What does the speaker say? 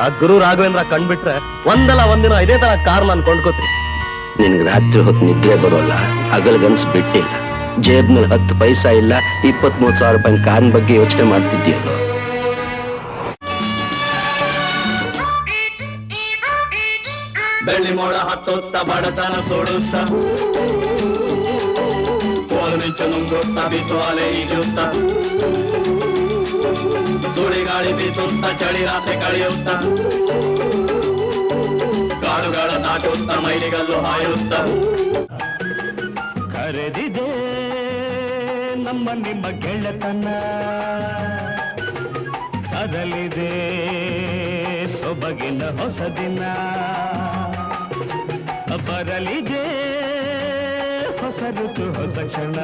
ಆ ಗುರು ರಾಘವೇಂದ್ರ ಕಂಡ್ಬಿಟ್ರೆ ಒಂದಲ್ಲ ಒಂದಿನ ಇದೇ ತರ ಕಾರ್ ನಾನು ಕೊಂಡ್ಕೋತೀನಿ. ನಿನ್ಗೆ ರಾತ್ರಿ ಹೊತ್ತು ನಿದ್ರೆ ಬರೋಲ್ಲ, ಹಗಲ್ಗನ್ಸ್ ಬಿಟ್ಟಿಲ್ಲ, ಜೇಬ್ನಲ್ಲಿ 10 ಪೈಸಾ ಇಲ್ಲ, 23,000 ರೂಪಾಯಿ ಕಾರಿನ ಬಗ್ಗೆ ಯೋಚನೆ ಮಾಡ್ತಿದ್ದೀಯಲ್ಲ. ಬೆಳ್ಳಿ ಮೋಡ ಹತ್ತೊತ್ತ ಬಡತನ ಸೋಡುತ್ತ, ಕೋಲು ಮಿಂಚು ನುಂಗುತ್ತ, ಬಿಸು ಅಲೆ ಈಜುತ್ತ, ಸುಳಿ ಗಾಳಿ ಬೀಸುತ್ತ, ಚಳಿ ರಾತ್ರಿ ಕಳೆಯುತ್ತ, ಕಾಡುಗಳ ದಾಟುತ್ತ, ಮೈಲಿಗಲ್ಲು ಹಾಯುತ್ತ, ಕರೆದಿದೆ ನಮ್ಮ ನಿಮ್ಮ ಗೆಳೆತನ, ಕದಲಿದೆ ಸೊಬಗಿನ ಹೊಸ ದಿನ, ಬರಲಿದೆ ಹೊಸ ಋತು ಹೊಸ ಕ್ಷಣ.